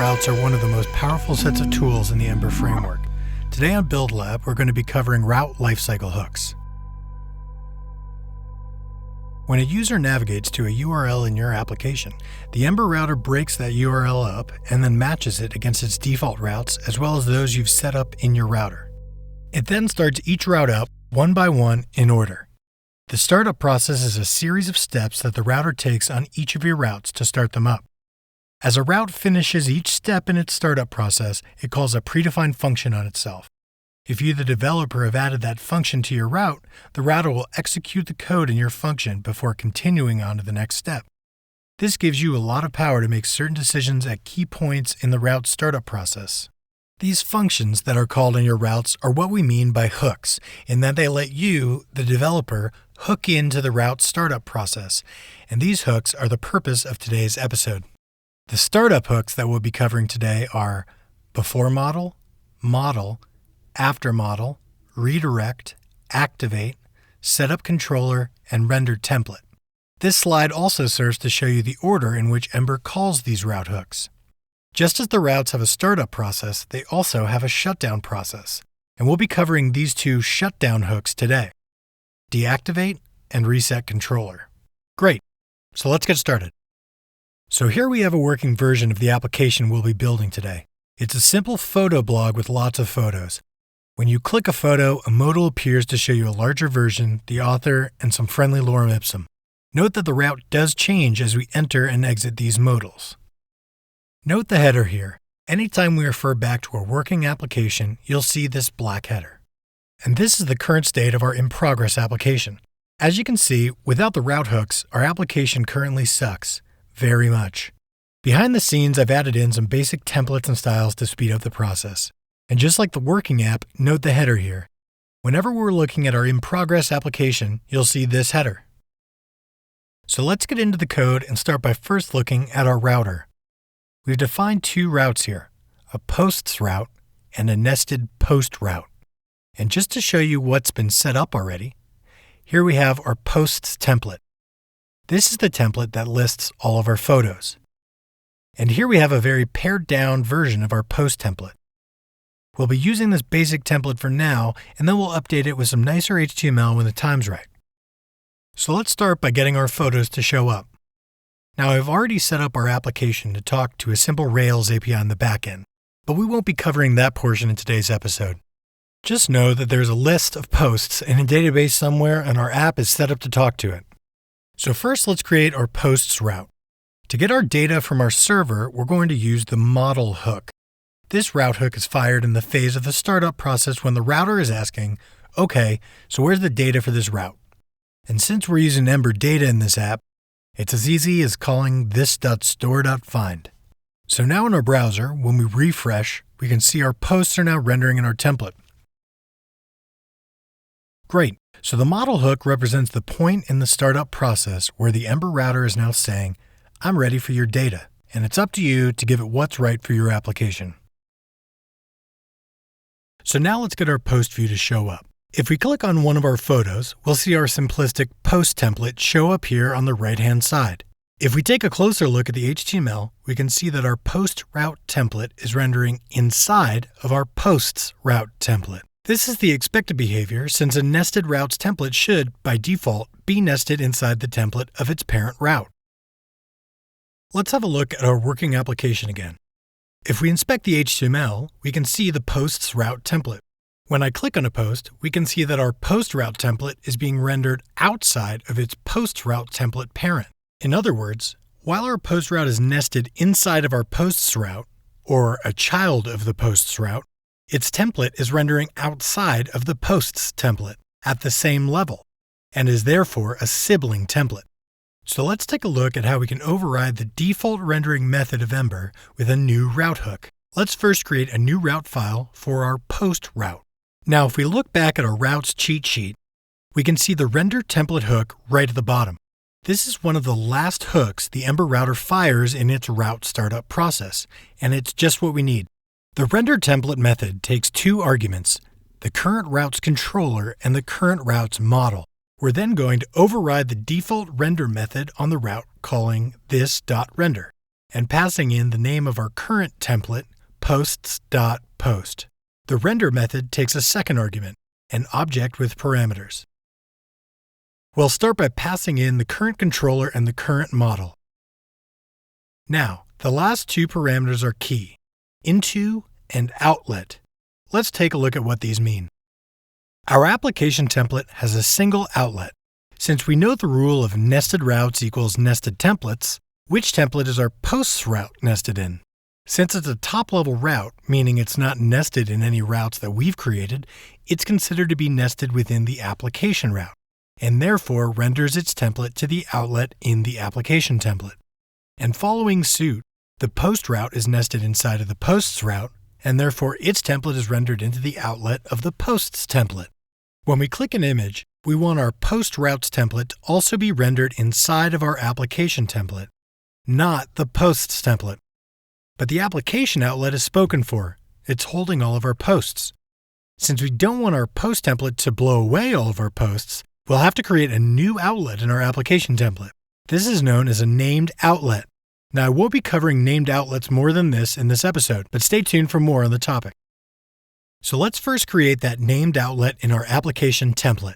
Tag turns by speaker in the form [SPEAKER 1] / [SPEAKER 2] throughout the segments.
[SPEAKER 1] routes are one of the most powerful sets of tools in the Ember framework. Today on Build Lab, we're going to be covering route lifecycle hooks. When a user navigates to a URL in your application, the Ember router breaks that URL up and then matches it against its default routes as well as those you've set up in your router. It then starts each route up one by one in order. The startup process is a series of steps that the router takes on each of your routes to start them up. As a route finishes each step in its startup process, it calls a predefined function on itself. If you, the developer, have added that function to your route, the router will execute the code in your function before continuing on to the next step. This gives you a lot of power to make certain decisions at key points in the route startup process. These functions that are called in your routes are what we mean by hooks, in that they let you, the developer, hook into the route startup process, and these hooks are the purpose of today's episode. The startup hooks that we'll be covering today are before model, model, after model, redirect, activate, setup controller, and render template. This slide also serves to show you the order in which Ember calls these route hooks. Just as the routes have a startup process, they also have a shutdown process, and we'll be covering these two shutdown hooks today: deactivate and reset controller. Great, so let's get started. So here we have a working version of the application we'll be building today. It's a simple photo blog with lots of photos. When you click a photo, a modal appears to show you a larger version, the author, and some friendly lorem ipsum. Note that the route does change as we enter and exit these modals. Note the header here. Anytime we refer back to a working application, you'll see this black header. And this is the current state of our in-progress application. As you can see, without the route hooks, our application currently sucks. Very much. Behind the scenes, I've added in some basic templates and styles to speed up the process. And just like the working app, note the header here. Whenever we're looking at our in-progress application, you'll see this header. So let's get into the code and start by first looking at our router. We've defined two routes here, a posts route and a nested post route. And just to show you what's been set up already, here we have our posts template. This is the template that lists all of our photos. And here we have a very pared down version of our post template. We'll be using this basic template for now, and then we'll update it with some nicer HTML when the time's right. So let's start by getting our photos to show up. Now I've already set up our application to talk to a simple Rails API on the backend, but we won't be covering that portion in today's episode. Just know that there's a list of posts in a database somewhere and our app is set up to talk to it. So first let's create our posts route. To get our data from our server, we're going to use the model hook. This route hook is fired in the phase of the startup process when the router is asking, okay, so where's the data for this route? And since we're using Ember data in this app, it's as easy as calling this.store.find. So now in our browser, when we refresh, we can see our posts are now rendering in our template. Great, so the model hook represents the point in the startup process where the Ember router is now saying, I'm ready for your data, and it's up to you to give it what's right for your application. So now let's get our post view to show up. If we click on one of our photos, we'll see our simplistic post template show up here on the right-hand side. If we take a closer look at the HTML, we can see that our post route template is rendering inside of our posts route template. This is the expected behavior since a nested routes template should, by default, be nested inside the template of its parent route. Let's have a look at our working application again. If we inspect the HTML, we can see the posts route template. When I click on a post, we can see that our post route template is being rendered outside of its post route template parent. In other words, while our post route is nested inside of our posts route, or a child of the posts route, its template is rendering outside of the posts template at the same level, and is therefore a sibling template. So let's take a look at how we can override the default rendering method of Ember with a new route hook. Let's first create a new route file for our post route. Now, if we look back at our routes cheat sheet, we can see the render template hook right at the bottom. This is one of the last hooks the Ember router fires in its route startup process, and it's just what we need. The render template method takes two arguments, the current routes controller and the current routes model. We're then going to override the default render method on the route calling this.render. and passing in the name of our current template, posts.post. The render method takes a second argument, an object with parameters. We'll start by passing in the current controller and the current model. Now, the last two parameters are key, into and outlet. Let's take a look at what these mean. Our application template has a single outlet. Since we know the rule of nested routes equals nested templates, which template is our posts route nested in? Since it's a top-level route, meaning it's not nested in any routes that we've created, it's considered to be nested within the application route, and therefore renders its template to the outlet in the application template. And following suit, the post route is nested inside of the posts route, and therefore its template is rendered into the outlet of the posts template. When we click an image, we want our post routes template to also be rendered inside of our application template, not the posts template. But the application outlet is spoken for. It's holding all of our posts. Since we don't want our post template to blow away all of our posts, we'll have to create a new outlet in our application template. This is known as a named outlet. Now, I won't be covering named outlets more than this in this episode, but stay tuned for more on the topic. So let's first create that named outlet in our application template.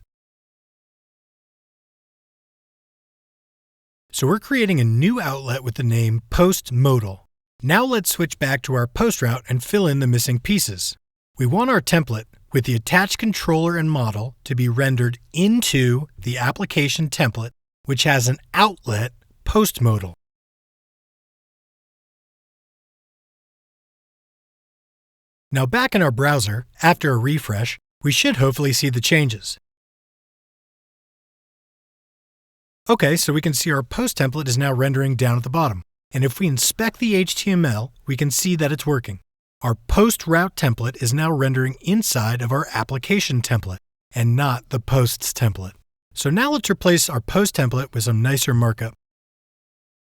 [SPEAKER 1] So we're creating a new outlet with the name post modal. Now let's switch back to our post route and fill in the missing pieces. We want our template with the attached controller and model to be rendered into the application template, which has an outlet post modal. Now back in our browser, after a refresh, we should hopefully see the changes. Okay, so we can see our post template is now rendering down at the bottom. And if we inspect the HTML, we can see that it's working. Our post route template is now rendering inside of our application template and not the posts template. So now let's replace our post template with some nicer markup.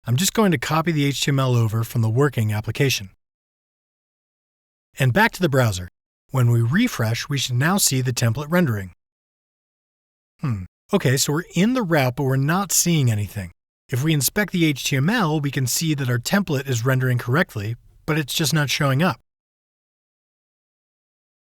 [SPEAKER 1] I'm just going to copy the HTML over from the working application. And back to the browser. When we refresh, we should now see the template rendering. Okay, so we're in the route, but we're not seeing anything. If we inspect the HTML, we can see that our template is rendering correctly, but it's just not showing up.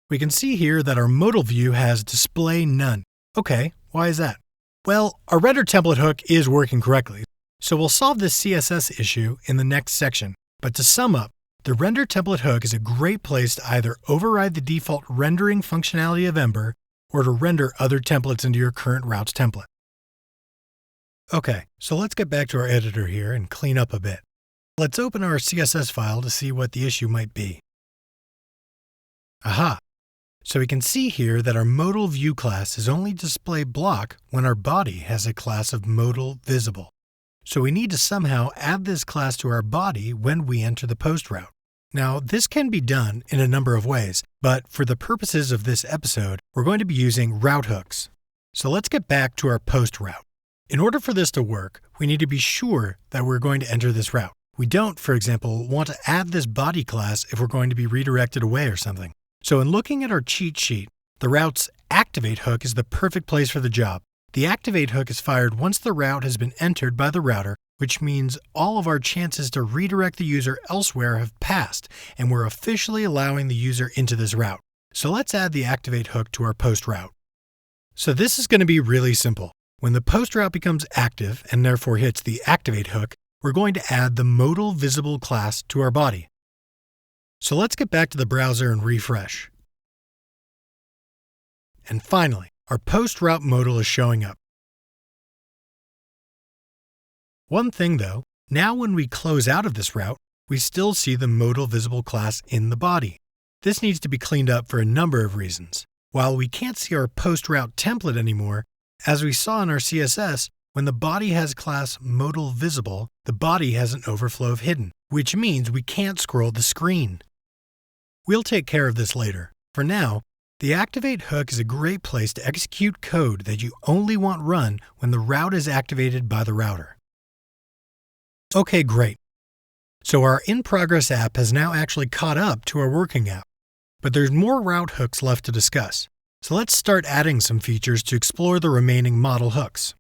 [SPEAKER 1] We can see here that our modal view has display none. Okay, why is that? Well, our render template hook is working correctly, so we'll solve this CSS issue in the next section. But to sum up, the render template hook is a great place to either override the default rendering functionality of Ember or to render other templates into your current routes template. Okay, so let's get back to our editor here and clean up a bit. Let's open our CSS file to see what the issue might be. Aha! So we can see here that our modal view class is only display block when our body has a class of modal visible. So we need to somehow add this class to our body when we enter the post route. Now, this can be done in a number of ways, but for the purposes of this episode, we're going to be using route hooks. So let's get back to our post route. In order for this to work, we need to be sure that we're going to enter this route. We don't, for example, want to add this body class if we're going to be redirected away or something. So in looking at our cheat sheet, the route's activate hook is the perfect place for the job. The activate hook is fired once the route has been entered by the router, which means all of our chances to redirect the user elsewhere have passed, and we're officially allowing the user into this route. So let's add the activate hook to our post route. So this is going to be really simple. When the post route becomes active and therefore hits the activate hook, we're going to add the modal visible class to our body. So let's get back to the browser and refresh. And finally, our post route modal is showing up. One thing though, now when we close out of this route, we still see the modal visible class in the body. This needs to be cleaned up for a number of reasons. While we can't see our post route template anymore, as we saw in our CSS, when the body has class modal visible, the body has an overflow of hidden, which means we can't scroll the screen. We'll take care of this later. For now, the activate hook is a great place to execute code that you only want run when the route is activated by the router. Okay, great. So our in-progress app has now actually caught up to our working app, but there's more route hooks left to discuss. So let's start adding some features to explore the remaining model hooks.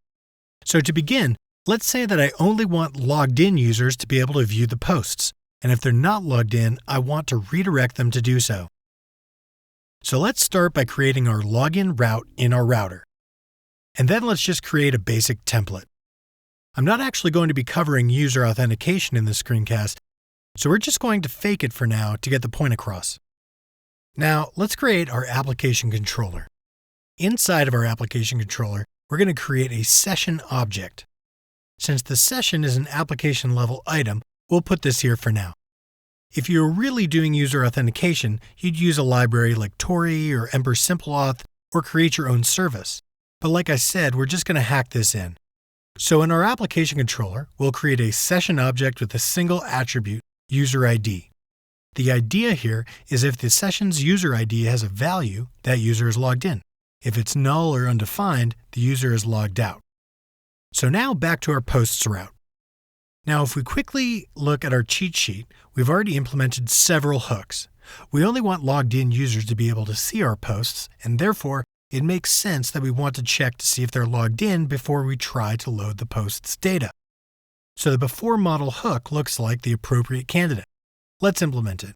[SPEAKER 1] So to begin, Let's say that I only want logged in users to be able to view the posts, and if they're not logged in, I want to redirect them to do so. So let's start by creating our login route in our router. And then let's just create a basic template. I'm not actually going to be covering user authentication in this screencast, so we're just going to fake it for now to get the point across. Now, let's create our application controller. Inside of our application controller, we're going to create a session object. Since the session is an application level item, we'll put this here for now. If you're really doing user authentication, you'd use a library like Tori or Ember SimpleAuth or create your own service. But like I said, we're just going to hack this in. So in our application controller, we'll create a session object with a single attribute, user ID. The idea here is if the session's user ID has a value, that user is logged in. If it's null or undefined, the user is logged out. So now back to our posts route. Now if we quickly look at our cheat sheet, we've already implemented several hooks. We only want logged in users to be able to see our posts, and therefore it makes sense that we want to check to see if they're logged in before we try to load the post's data. So the before model hook looks like the appropriate candidate. Let's implement it.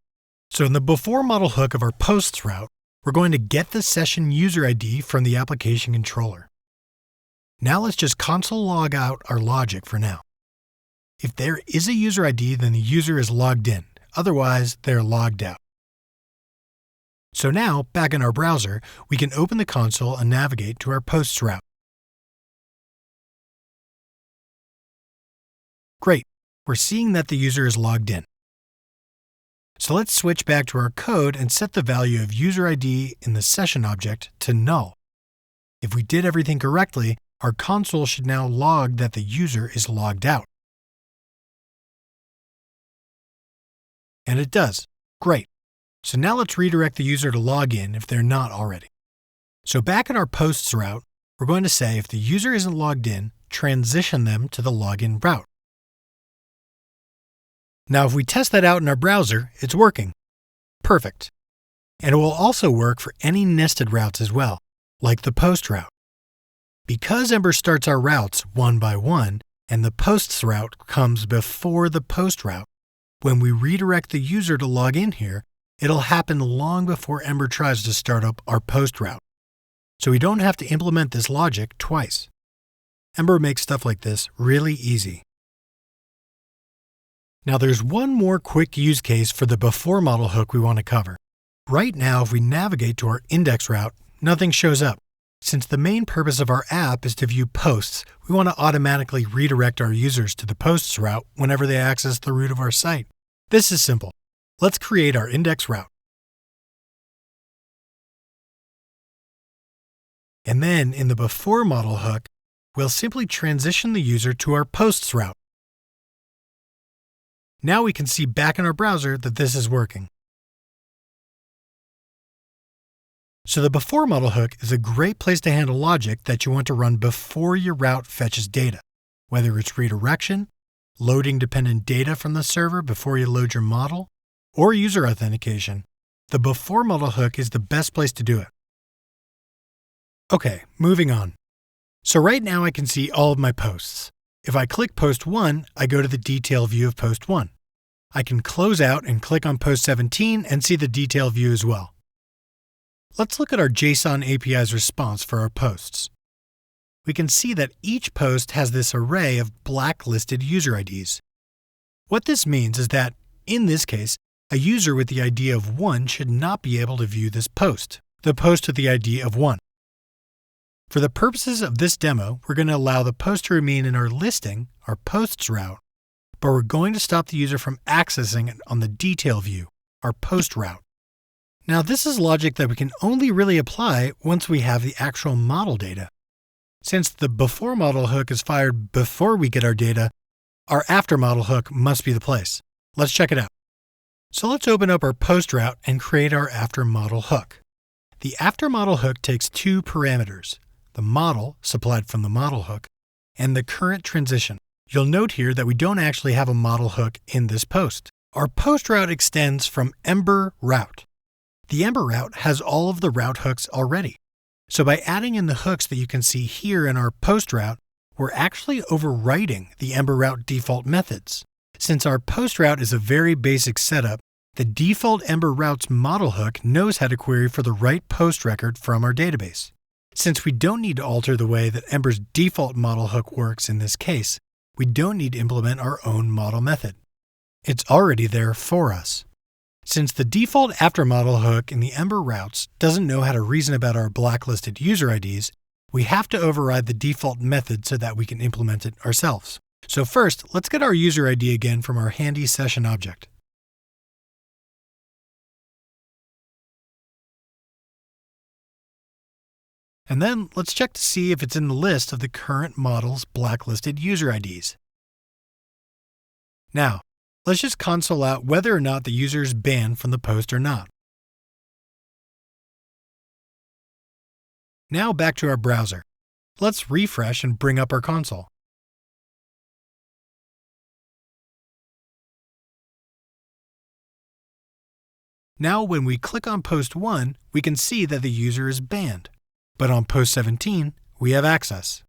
[SPEAKER 1] So in the before model hook of our posts route, we're going to get the session user ID from the application controller. Now let's just console log out our logic for now. If there is a user ID, then the user is logged in. Otherwise, they're logged out. So now, back in our browser, we can open the console and navigate to our posts route. Great, we're seeing that the user is logged in. So let's switch back to our code and set the value of user ID in the session object to null. If we did everything correctly, our console should now log that the user is logged out. And it does. Great. So now let's redirect the user to log in if they're not already. So back in our posts route, we're going to say if the user isn't logged in, transition them to the login route. Now if we test that out in our browser, it's working. Perfect. And it will also work for any nested routes as well, like the post route. Because Ember starts our routes one by one, and the posts route comes before the post route, when we redirect the user to log in here, it'll happen long before Ember tries to start up our post route. So we don't have to implement this logic twice. Ember makes stuff like this really easy. Now there's one more quick use case for the before model hook we want to cover. Right now, if we navigate to our index route, nothing shows up. Since the main purpose of our app is to view posts, we want to automatically redirect our users to the posts route whenever they access the root of our site. This is simple. Let's create our index route. And then in the before model hook, we'll simply transition the user to our posts route. Now we can see back in our browser that this is working. So the before model hook is a great place to handle logic that you want to run before your route fetches data, whether it's redirection, loading dependent data from the server before you load your model, or user authentication. The before model hook is the best place to do it. Okay, moving on. So right now I can see all of my posts. If I click post 1, I go to the detail view of post 1. I can close out and click on post 17 and see the detail view as well. Let's look at our JSON API's response for our posts. We can see that each post has this array of blacklisted user IDs. What this means is that, in this case, a user with the ID of 1 should not be able to view this post, the post with the ID of 1. For the purposes of this demo, we're going to allow the post to remain in our listing, our posts route, but we're going to stop the user from accessing it on the detail view, our post route. Now this is logic that we can only really apply once we have the actual model data. Since the before model hook is fired before we get our data, our after model hook must be the place. Let's check it out. So let's open up our post route and create our after model hook. The after model hook takes two parameters, the model supplied from the model hook and the current transition. You'll note here that we don't actually have a model hook in this post. Our post route extends from Ember route. The Ember route has all of the route hooks already. So by adding in the hooks that you can see here in our post route, we're actually overwriting the EmberRoute default methods. Since our post route is a very basic setup, the default EmberRoutes model hook knows how to query for the right post record from our database. Since we don't need to alter the way that Ember's default model hook works in this case, we don't need to implement our own model method. It's already there for us. Since the default after model hook in the EmberRoutes doesn't know how to reason about our blacklisted user IDs, we have to override the default method so that we can implement it ourselves. So first, let's get our user ID again from our handy session object. And then let's check to see if it's in the list of the current model's blacklisted user IDs. Now, let's just console out whether or not the user is banned from the post or not. Now back to our browser. Let's refresh and bring up our console. Now when we click on post 1, we can see that the user is banned. But on post 17, we have access.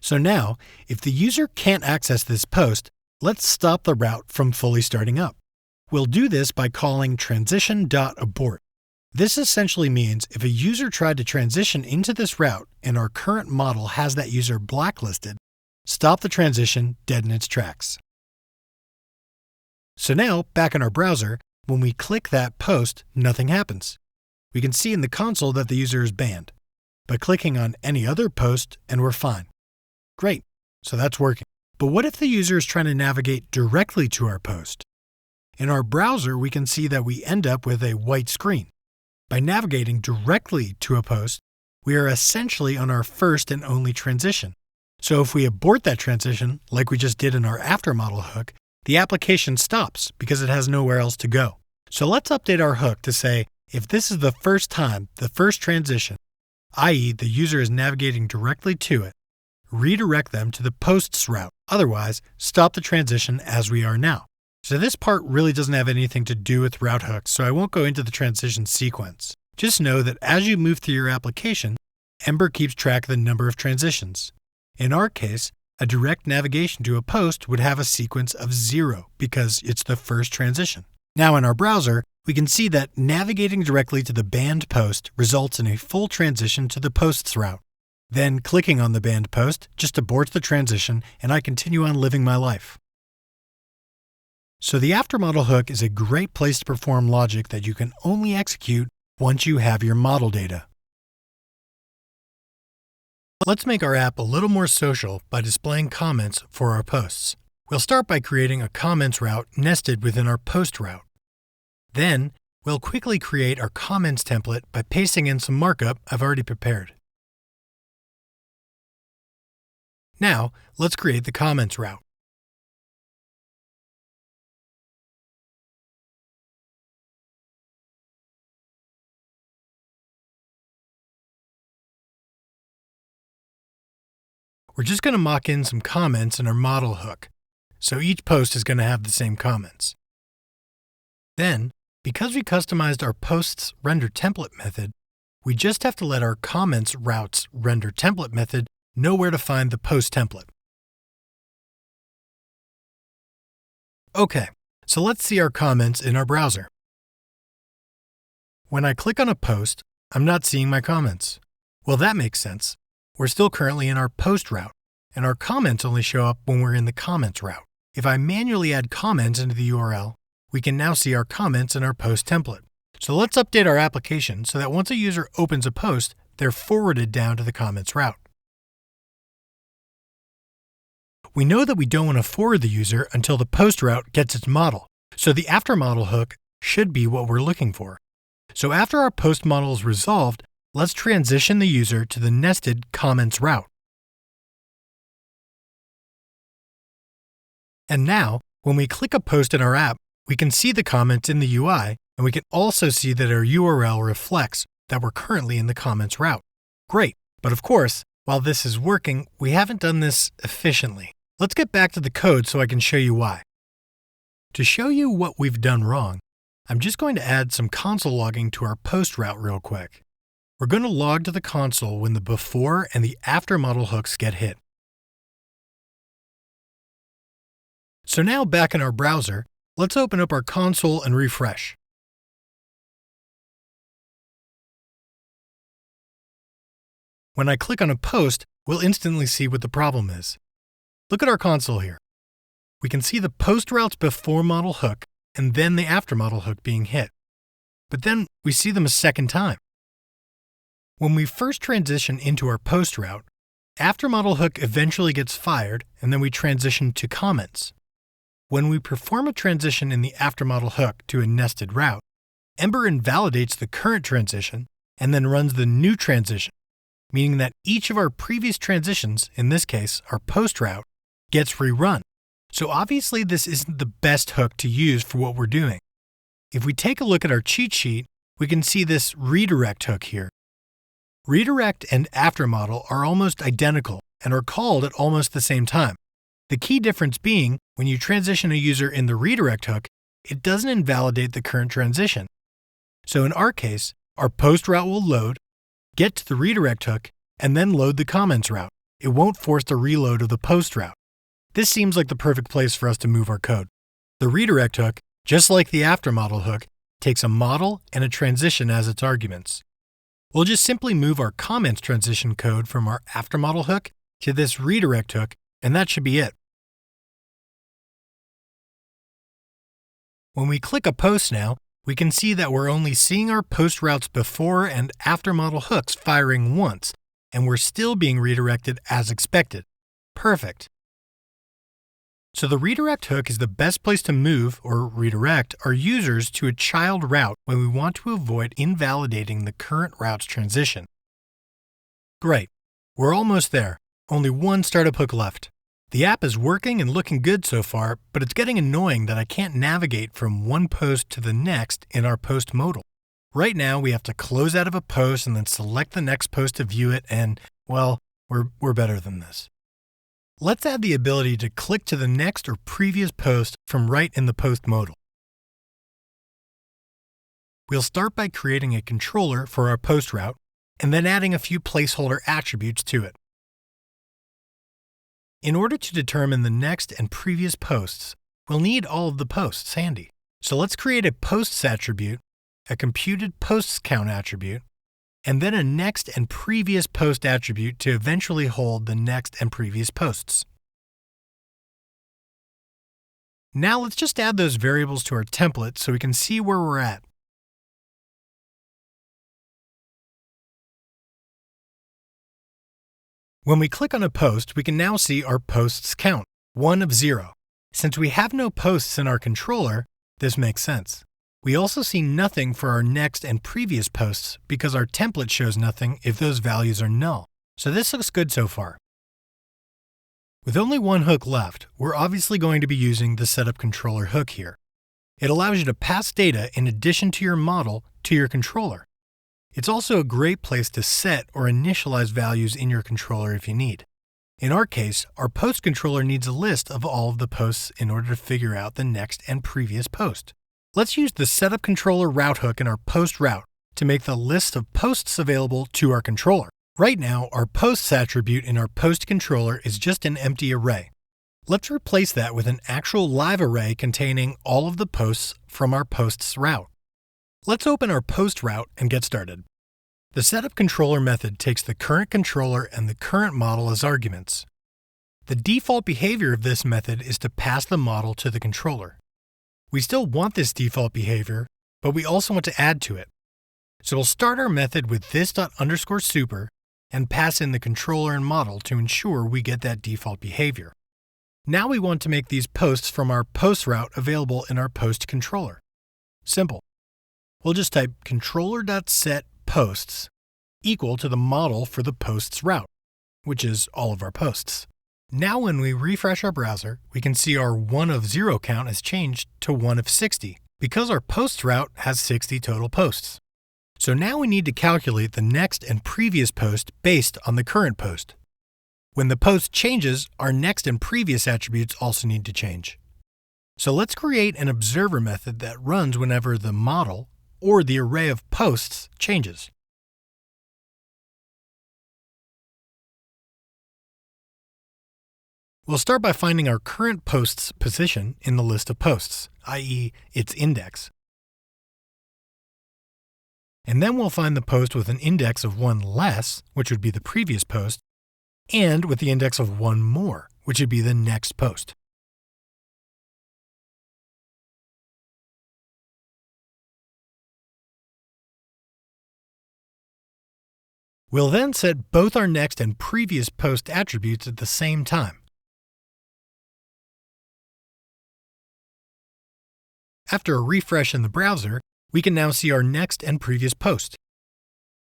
[SPEAKER 1] So now, if the user can't access this post, let's stop the route from fully starting up. We'll do this by calling transition.abort. This essentially means if a user tried to transition into this route and our current model has that user blacklisted, stop the transition dead in its tracks. So now, back in our browser, when we click that post, nothing happens. We can see in the console that the user is banned, but clicking on any other post and we're fine. Great, so that's working. But what if the user is trying to navigate directly to our post? In our browser, we can see that we end up with a white screen. By navigating directly to a post, we are essentially on our first and only transition. So if we abort that transition, like we just did in our after model hook, the application stops because it has nowhere else to go. So let's update our hook to say, if this is the first time, the first transition, i.e. the user is navigating directly to it, redirect them to the posts route. Otherwise, stop the transition as we are now. So this part really doesn't have anything to do with route hooks, so I won't go into the transition sequence. Just know that as you move through your application, Ember keeps track of the number of transitions. In our case, a direct navigation to a post would have a sequence of 0 because it's the first transition. Now in our browser, we can see that navigating directly to the banned post results in a full transition to the posts route. Then clicking on the banned post just aborts the transition and I continue on living my life. So the after model hook is a great place to perform logic that you can only execute once you have your model data. Let's make our app a little more social by displaying comments for our posts. We'll start by creating a comments route nested within our post route. Then, we'll quickly create our comments template by pasting in some markup I've already prepared. Now, let's create the comments route. We're just going to mock in some comments in our model hook, so each post is going to have the same comments. Then, because we customized our posts render template method, we just have to let our comments routes render template method know where to find the post template. Okay, so let's see our comments in our browser. When I click on a post, I'm not seeing my comments. Well, that makes sense. We're still currently in our post route, and our comments only show up when we're in the comments route. If I manually add comments into the URL, we can now see our comments in our post template. So let's update our application so that once a user opens a post, they're forwarded down to the comments route. We know that we don't want to forward the user until the post route gets its model, so the after model hook should be what we're looking for. So after our post model is resolved, let's transition the user to the nested comments route. And now, when we click a post in our app, we can see the comments in the UI, and we can also see that our URL reflects that we're currently in the comments route. Great, but of course, while this is working, we haven't done this efficiently. Let's get back to the code so I can show you why. To show you what we've done wrong, I'm just going to add some console logging to our post route real quick. We're going to log to the console when the before and the after model hooks get hit. So now back in our browser, let's open up our console and refresh. When I click on a post, we'll instantly see what the problem is. Look at our console here. We can see the post route's before model hook and then the after model hook being hit. But then we see them a second time. When we first transition into our post route, after model hook eventually gets fired and then we transition to comments. When we perform a transition in the after model hook to a nested route, Ember invalidates the current transition and then runs the new transition, meaning that each of our previous transitions, in this case our post route, gets rerun. So obviously this isn't the best hook to use for what we're doing. If we take a look at our cheat sheet, we can see this redirect hook here. Redirect and after model are almost identical and are called at almost the same time. The key difference being, when you transition a user in the redirect hook, it doesn't invalidate the current transition. So in our case, our post route will load, get to the redirect hook, and then load the comments route. It won't force the reload of the post route. This seems like the perfect place for us to move our code. The redirect hook, just like the after model hook, takes a model and a transition as its arguments. We'll just simply move our comments transition code from our after model hook to this redirect hook, and that should be it. When we click a post now, we can see that we're only seeing our post routes before and after model hooks firing once, and we're still being redirected as expected. Perfect. So the redirect hook is the best place to move or redirect our users to a child route when we want to avoid invalidating the current route's transition. Great. We're almost there. Only one startup hook left. The app is working and looking good so far, but it's getting annoying that I can't navigate from one post to the next in our post modal. Right now, we have to close out of a post and then select the next post to view it, and, well, we're better than this. Let's add the ability to click to the next or previous post from right in the post modal. We'll start by creating a controller for our post route and then adding a few placeholder attributes to it. In order to determine the next and previous posts, we'll need all of the posts handy. So let's create a posts attribute, a computed posts count attribute, and then a next and previous post attribute to eventually hold the next and previous posts. Now let's just add those variables to our template so we can see where we're at. When we click on a post, we can now see our posts count, 1 of 0. Since we have no posts in our controller, this makes sense. We also see nothing for our next and previous posts because our template shows nothing if those values are null. So this looks good so far. With only one hook left, we're obviously going to be using the setup controller hook here. It allows you to pass data in addition to your model to your controller. It's also a great place to set or initialize values in your controller if you need. In our case, our post controller needs a list of all of the posts in order to figure out the next and previous post. Let's use the setup controller route hook in our post route to make the list of posts available to our controller. Right now, our posts attribute in our post controller is just an empty array. Let's replace that with an actual live array containing all of the posts from our posts route. Let's open our post route and get started. The setup controller method takes the current controller and the current model as arguments. The default behavior of this method is to pass the model to the controller. We still want this default behavior, but we also want to add to it. So we'll start our method with this._super and pass in the controller and model to ensure we get that default behavior. Now we want to make these posts from our post route available in our post controller. Simple. We'll just type controller.setPosts equal to the model for the posts route, which is all of our posts. Now when we refresh our browser, we can see our 1 of 0 count has changed to 1 of 60 because our posts route has 60 total posts. So now we need to calculate the next and previous post based on the current post. When the post changes, our next and previous attributes also need to change. So let's create an observer method that runs whenever the model or the array of posts changes. We'll start by finding our current post's position in the list of posts, i.e. its index. And then we'll find the post with an index of 1 less, which would be the previous post, and with the index of 1 more, which would be the next post. We'll then set both our next and previous post attributes at the same time. After a refresh in the browser, we can now see our next and previous post.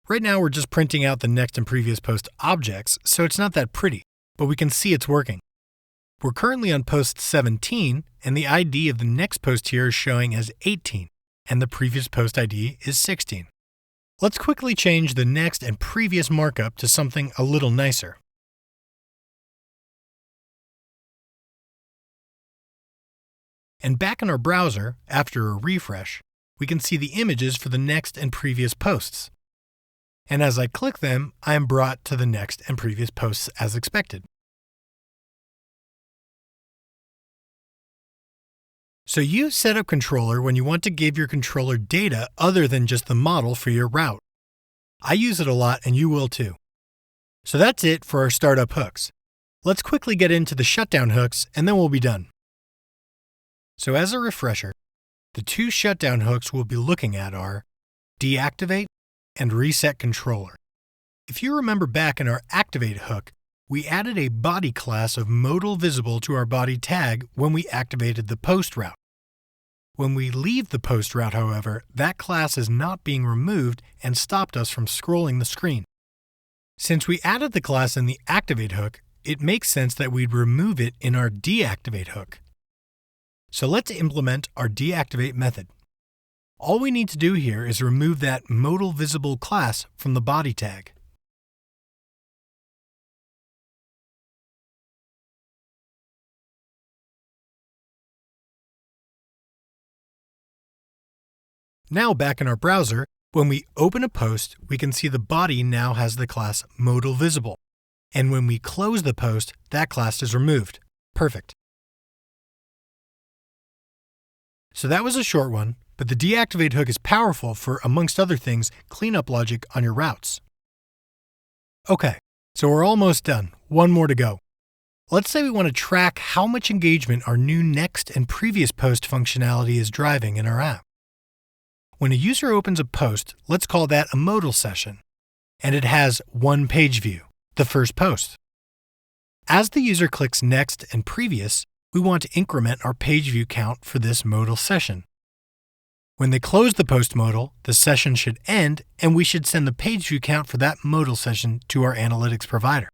[SPEAKER 1] Right now we're just printing out the next and previous post objects, so it's not that pretty, but we can see it's working. We're currently on post 17, and the ID of the next post here is showing as 18, and the previous post ID is 16. Let's quickly change the next and previous markup to something a little nicer. And back in our browser, after a refresh, we can see the images for the next and previous posts. And as I click them, I am brought to the next and previous posts as expected. So use Setup Controller when you want to give your controller data other than just the model for your route. I use it a lot and you will too. So that's it for our startup hooks. Let's quickly get into the shutdown hooks and then we'll be done. So as a refresher, the 2 shutdown hooks we'll be looking at are deactivate and reset controller. If you remember back in our activate hook, we added a body class of modal visible to our body tag when we activated the post route. When we leave the post route, however, that class is not being removed and stopped us from scrolling the screen. Since we added the class in the activate hook, it makes sense that we'd remove it in our deactivate hook. So let's implement our deactivate method. All we need to do here is remove that modal visible class from the body tag. Now back in our browser, when we open a post, we can see the body now has the class modal visible. And when we close the post, that class is removed. Perfect. So that was a short one, but the deactivate hook is powerful for, amongst other things, cleanup logic on your routes. Okay, so we're almost done. One more to go. Let's say we want to track how much engagement our new next and previous post functionality is driving in our app. When a user opens a post, let's call that a modal session, and it has one page view, the first post. As the user clicks next and previous, we want to increment our page view count for this modal session. When they close the post modal, the session should end, and we should send the page view count for that modal session to our analytics provider.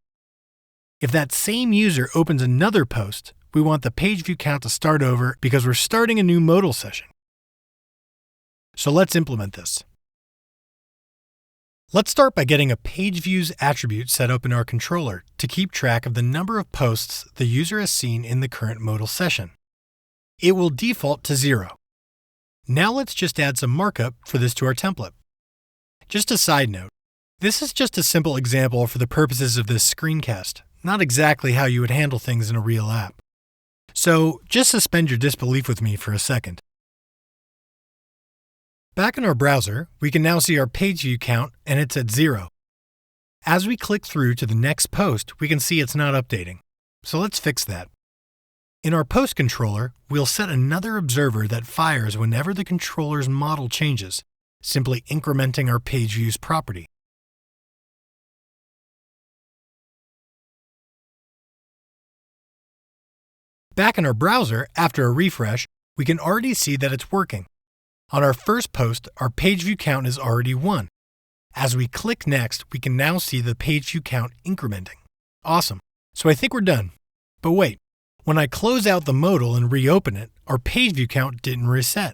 [SPEAKER 1] If that same user opens another post, we want the page view count to start over because we're starting a new modal session. So let's implement this. Let's start by getting a page views attribute set up in our controller to keep track of the number of posts the user has seen in the current modal session. It will default to 0. Now let's just add some markup for this to our template. Just a side note, this is just a simple example for the purposes of this screencast, not exactly how you would handle things in a real app. So just suspend your disbelief with me for a second. Back in our browser, we can now see our page view count and it's at 0. As we click through to the next post, we can see it's not updating. So let's fix that. In our post controller, we'll set another observer that fires whenever the controller's model changes, simply incrementing our page views property. Back in our browser, after a refresh, we can already see that it's working. On our first post, our page view count is already 1. As we click next, we can now see the page view count incrementing. Awesome. So I think we're done. But wait, when I close out the modal and reopen it, our page view count didn't reset.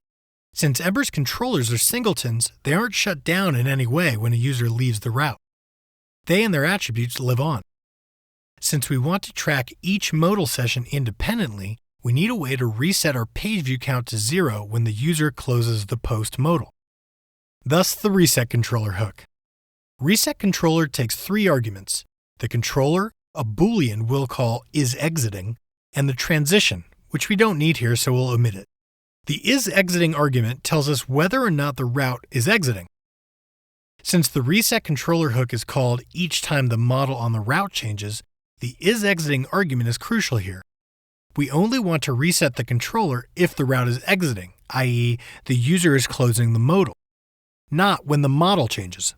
[SPEAKER 1] Since Ember's controllers are singletons, they aren't shut down in any way when a user leaves the route. They and their attributes live on. Since we want to track each modal session independently, we need a way to reset our page view count to 0 when the user closes the post modal. Thus the reset controller hook. Reset controller takes 3 arguments. The controller, a boolean we'll call isExiting, and the transition, which we don't need here, so we'll omit it. The isExiting argument tells us whether or not the route is exiting. Since the reset controller hook is called each time the model on the route changes, the isExiting argument is crucial here. We only want to reset the controller if the route is exiting, i.e., the user is closing the modal, not when the model changes.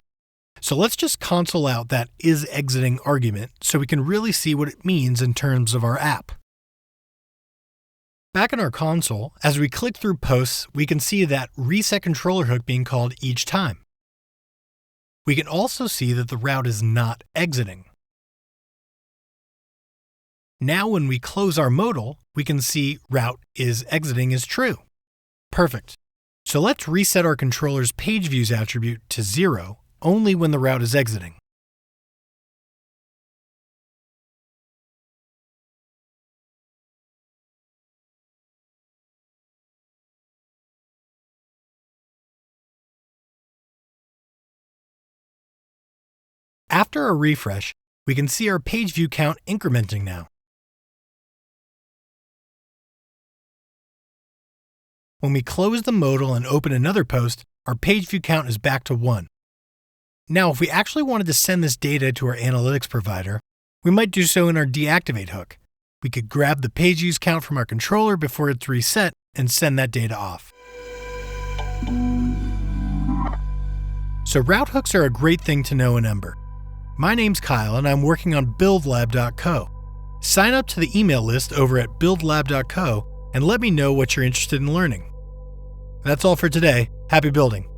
[SPEAKER 1] So let's just console out that isExiting argument so we can really see what it means in terms of our app. Back in our console, as we click through posts, we can see that reset controller hook being called each time. We can also see that the route is not exiting. Now when we close our modal, we can see route isExiting is true. Perfect. So let's reset our controller's page views attribute to 0 only when the route is exiting. After a refresh, we can see our page view count incrementing now. When we close the modal and open another post, our page view count is back to 1. Now, if we actually wanted to send this data to our analytics provider, we might do so in our deactivate hook. We could grab the page views count from our controller before it's reset and send that data off. So route hooks are a great thing to know in Ember. My name's Kyle and I'm working on buildlab.co. Sign up to the email list over at buildlab.co and let me know what you're interested in learning. That's all for today. Happy building.